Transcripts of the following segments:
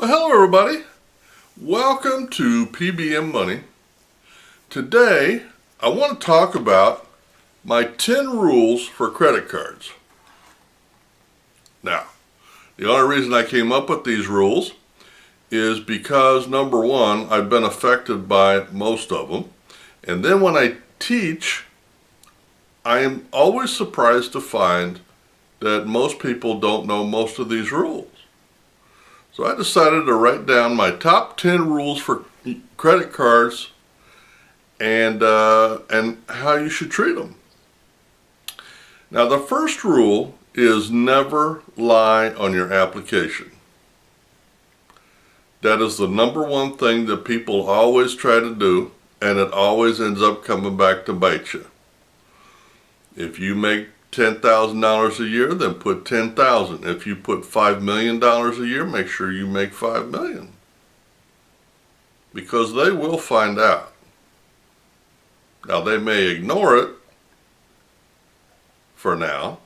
Well, hello everybody. Welcome to P.B.M. Money. Today, I want to talk about my 10 rules for credit cards. Now, the only reason I came up with these rules is because, number one, I've been affected by most of them. And then when I teach, I am always surprised to find that most people don't know most of these rules. So I decided to write down my top 10 rules for credit cards and how you should treat them. Now, the first rule is never lie on your application. That is the number one thing that people always try to do, and it always ends up coming back to bite you. If you make $10,000 a year, then put $10,000. If you put $5 million a year, make sure you make $5 million. Because they will find out. Now, they may ignore it for now,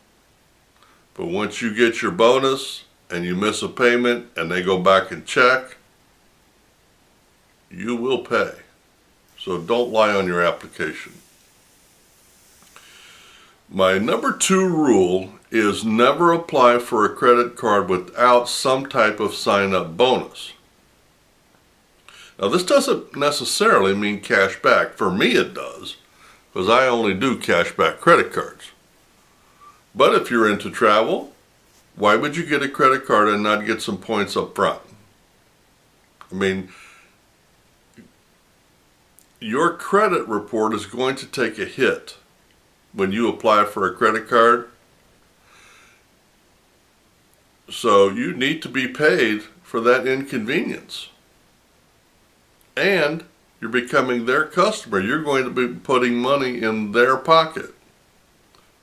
but once you get your bonus and you miss a payment and they go back and check, you will pay. So don't lie on your application. My number 2 rule is never apply for a credit card without some type of sign-up bonus. Now, this doesn't necessarily mean cash back. For me it does, because I only do cash back credit cards. But if you're into travel, why would you get a credit card and not get some points up front? I mean, your credit report is going to take a hit when you apply for a credit card. So you need to be paid for that inconvenience. And you're becoming their customer. You're going to be putting money in their pocket.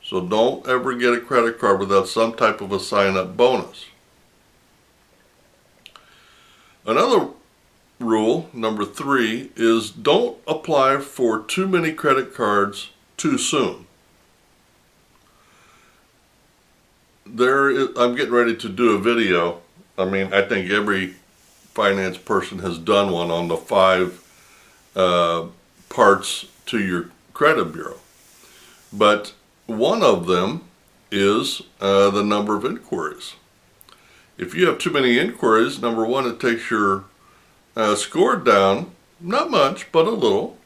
So don't ever get a credit card without some type of a sign-up bonus. Another rule, number 3, is don't apply for too many credit cards too soon. I'm getting ready to do a video. I mean, I think every finance person has done one on the 5 parts to your credit bureau. But one of them is the number of inquiries. If you have too many inquiries, number one, it takes your score down, not much, but a little.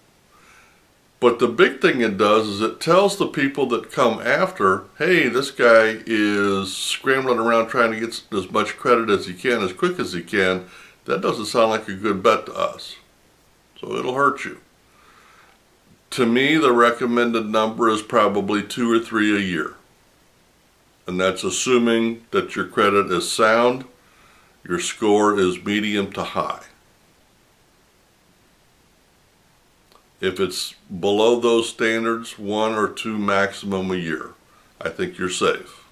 But the big thing it does is it tells the people that come after, hey, this guy is scrambling around trying to get as much credit as he can, as quick as he can. That doesn't sound like a good bet to us. So it'll hurt you. To me, the recommended number is probably 2 or 3 a year. And that's assuming that your credit is sound, your score is medium to high. If it's below those standards, 1 or 2 maximum a year, I think you're safe.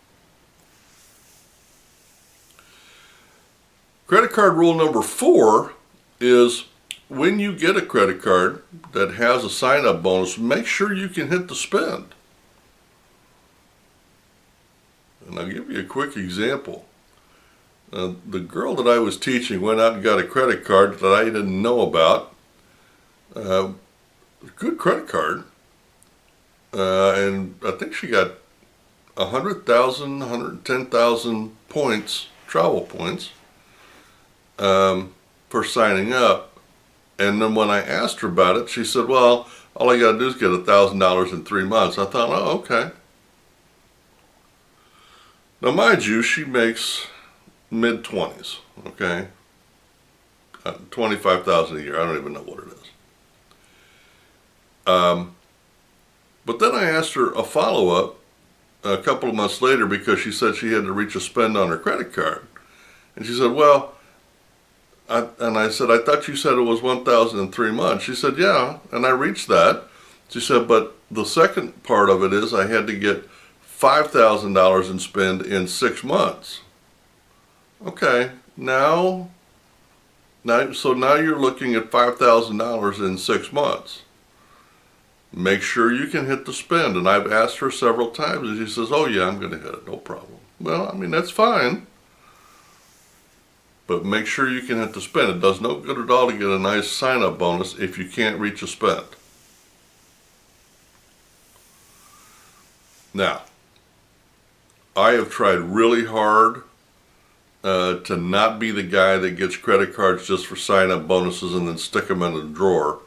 Credit card rule number 4 is when you get a credit card that has a sign-up bonus, make sure you can hit the spend. And I'll give you a quick example. The girl that I was teaching went out and got a credit card that I didn't know about. Good credit card, and I think she got 100,000, 110,000 points, travel points, for signing up. And then when I asked her about it, she said, well, all I got to do is get $1,000 in 3 months. I thought, oh, okay. Now, mind you, she makes mid-20s, okay? 25,000 a year. I don't even know what it is. But then I asked her a follow-up a couple of months later because she said she had to reach a spend on her credit card. And she said, well, I said, I thought you said it was 1,000 in 3 months. She said, yeah, and I reached that. She said, but the second part of it is I had to get $5,000 in spend in 6 months. Okay, so now you're looking at $5,000 in 6 months. Make sure you can hit the spend. And I've asked her several times, and she says, oh yeah, I'm going to hit it, no problem. Well, I mean, that's fine. but make sure you can hit the spend. It does no good at all to get a nice sign-up bonus if you can't reach a spend. Now, I have tried really hard to not be the guy that gets credit cards just for sign-up bonuses and then stick them in a drawer.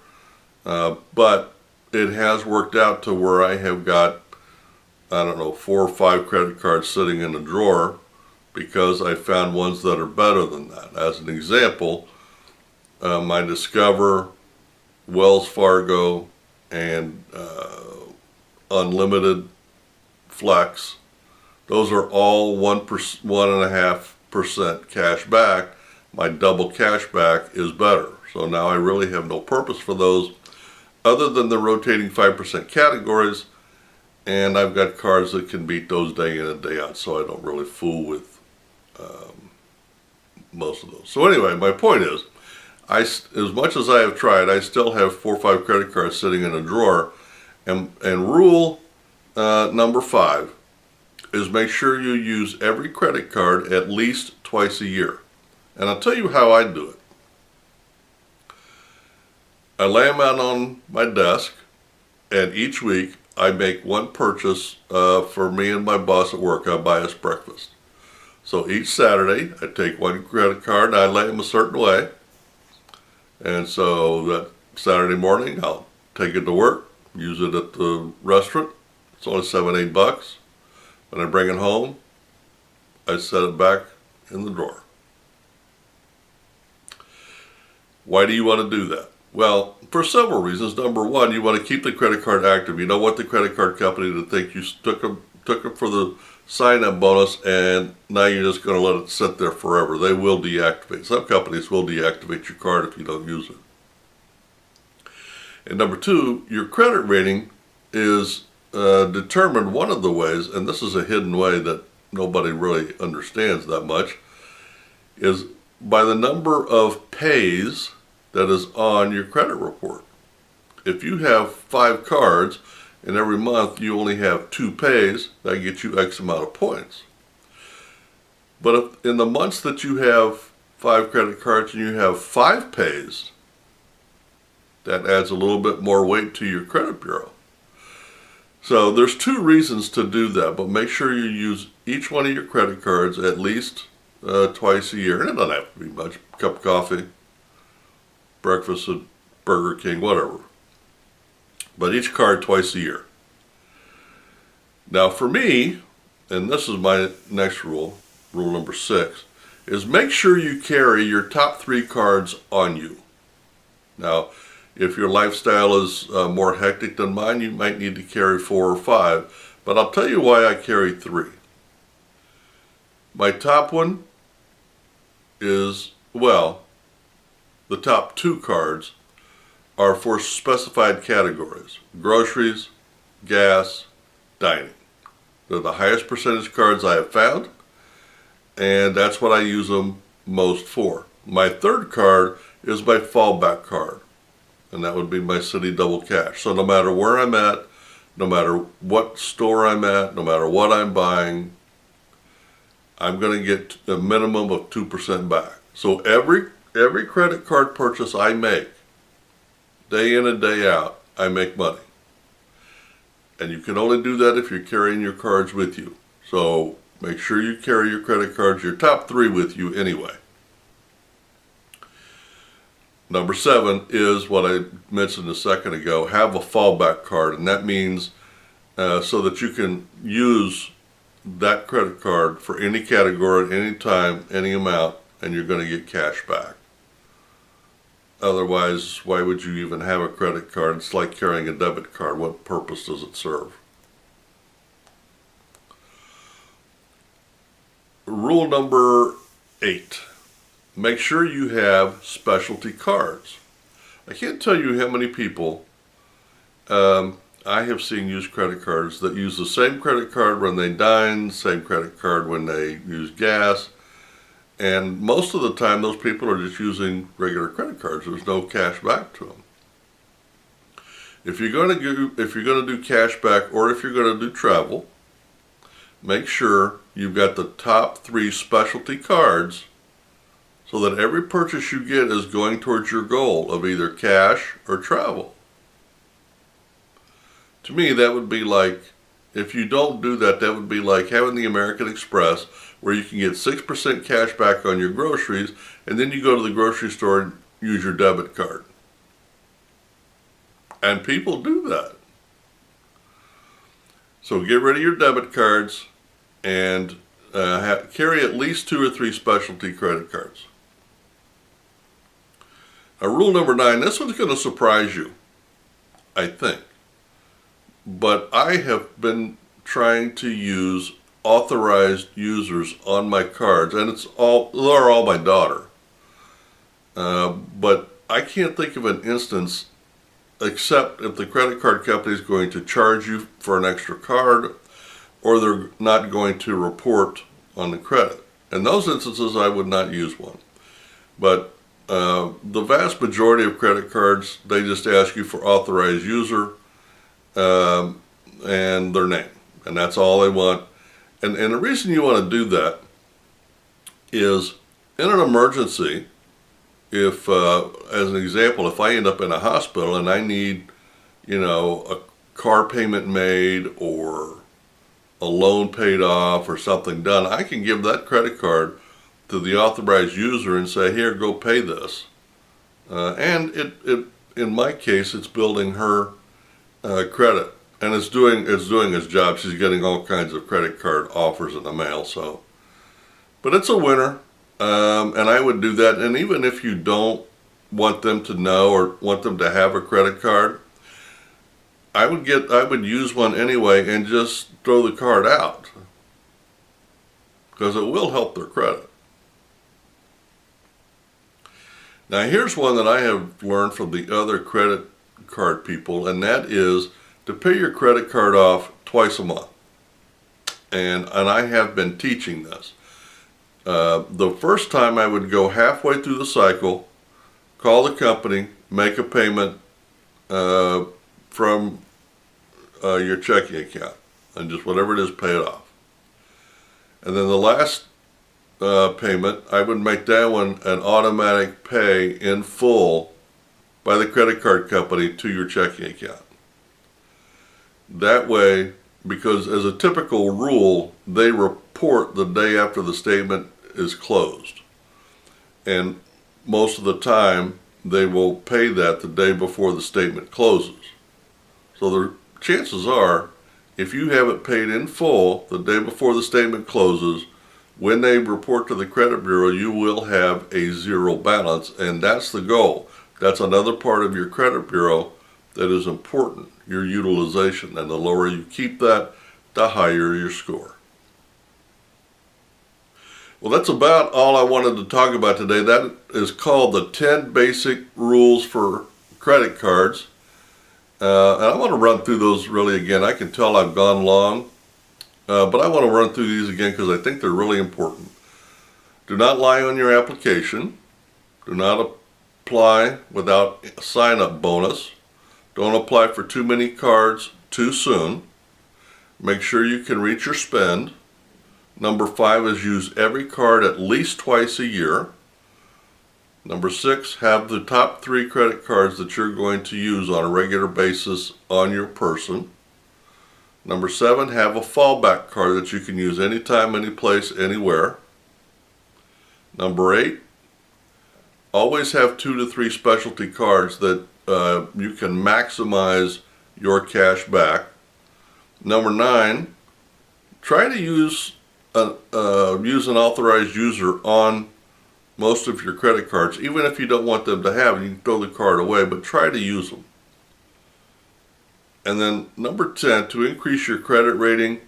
But it has worked out to where I have got, I don't know, 4 or 5 credit cards sitting in a drawer because I found ones that are better than that. As an example, my Discover, Wells Fargo, and Unlimited Flex, those are all 1.5% cash back. My double cash back is better. So now I really have no purpose for those other than the rotating 5% categories, and I've got cards that can beat those day in and day out, so I don't really fool with most of those. So anyway, my point is, as much as I have tried, I still have 4 or 5 credit cards sitting in a drawer, and rule number 5 is make sure you use every credit card at least twice a year. And I'll tell you how I do it. I lay them out on my desk, and each week I make one purchase for me and my boss at work. I buy us breakfast. So each Saturday I take one credit card and I lay them a certain way. And so that Saturday morning I'll take it to work, use it at the restaurant. It's only $7-8. When I bring it home, I set it back in the drawer. Why do you want to do that? Well, for several reasons. Number one, you want to keep the credit card active. You don't want the credit card company to think you took them for the sign-up bonus and now you're just going to let it sit there forever. They will deactivate. Some companies will deactivate your card if you don't use it. And number two, your credit rating is determined one of the ways, and this is a hidden way that nobody really understands that much, is by the number of pays that is on your credit report. If you have 5 cards and every month you only have 2 pays, that gets you X amount of points. But if in the months that you have 5 credit cards and you have 5 pays, that adds a little bit more weight to your credit bureau. So there's 2 reasons to do that, but make sure you use each one of your credit cards at least twice a year. And it doesn't have to be much. A cup of coffee, breakfast at Burger King, whatever. But each card twice a year. Now for me, and this is my next rule, rule number 6, is make sure you carry your top 3 cards on you. Now, if your lifestyle is more hectic than mine, you might need to carry 4 or 5. But I'll tell you why I carry 3. My top one is, well, the top 2 cards are for specified categories: groceries, gas, dining. They're the highest percentage cards I have found, and that's what I use them most for. My third card is my fallback card, and that would be my city double cash. So no matter where I'm at, no matter what store I'm at, no matter what I'm buying, I'm going to get a minimum of 2% back. So every credit card purchase I make, day in and day out, I make money. And you can only do that if you're carrying your cards with you. So make sure you carry your credit cards, your top 3 with you anyway. Number 7 is what I mentioned a second ago, have a fallback card. And that means so that you can use that credit card for any category, at any time, any amount, and you're going to get cash back. Otherwise, why would you even have a credit card? It's like carrying a debit card. What purpose does it serve? Rule number 8. Make sure you have specialty cards. I can't tell you how many people I have seen use credit cards that use the same credit card when they dine, same credit card when they use gas, and most of the time those people are just using regular credit cards. There's no cash back to them. If you're going to do cash back, or if you're going to do travel, make sure you've got the top 3 specialty cards so that every purchase you get is going towards your goal of either cash or travel. To me, that would be like, if you don't do that, that would be like having the American Express, where you can get 6% cash back on your groceries, and then you go to the grocery store and use your debit card. And people do that. So get rid of your debit cards and carry at least 2 or 3 specialty credit cards. Rule number 9, this one's going to surprise you, I think. But I have been trying to use authorized users on my cards, and they're all my daughter. But I can't think of an instance, except if the credit card company is going to charge you for an extra card, or they're not going to report on the credit. In those instances, I would not use one. But the vast majority of credit cards, they just ask you for authorized user and their name, and that's all they want. And the reason you want to do that is, in an emergency, if, as an example, if I end up in a hospital and I need, a car payment made or a loan paid off or something done, I can give that credit card to the authorized user and say, here, go pay this. And in my case, it's building her credit, and it's doing its job. She's getting all kinds of credit card offers in the mail. So, but it's a winner, and I would do that. And even if you don't want them to know or want them to have a credit card, I would use one anyway and just throw the card out, because it will help their credit. Now here's one that I have learned from the other credit card people, and that is to pay your credit card off twice a month. And I have been teaching this. The first time I would go halfway through the cycle, call the company, make a payment from your checking account, and just whatever it is, pay it off. And then the last payment, I would make that one an automatic pay in full by the credit card company to your checking account. That way, because as a typical rule, they report the day after the statement is closed. And most of the time, they will pay that the day before the statement closes. So the chances are, if you have it paid in full the day before the statement closes, when they report to the credit bureau, you will have a zero balance, and that's the goal. That's another part of your credit bureau that is important, your utilization. And the lower you keep that, the higher your score. Well, that's about all I wanted to talk about today. That is called the 10 Basic Rules for Credit Cards. And I want to run through those really again. I can tell I've gone long, but I want to run through these again because I think they're really important. Do not lie on your application. Do not apply without a sign-up bonus. Don't apply for too many cards too soon. Make sure you can reach your spend. Number 5 is use every card at least twice a year. Number 6, have the top 3 credit cards that you're going to use on a regular basis on your person. Number 7, have a fallback card that you can use anytime, any place, anywhere. Number 8, always have 2 to 3 specialty cards that you can maximize your cash back. Number 9, try to use an authorized user on most of your credit cards. Even if you don't want them to have it, you can throw the card away, but try to use them. And then number 10, to increase your credit rating,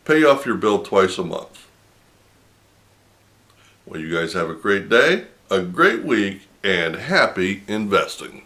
pay off your bill twice a month. Well, you guys have a great day, a great week, and happy investing.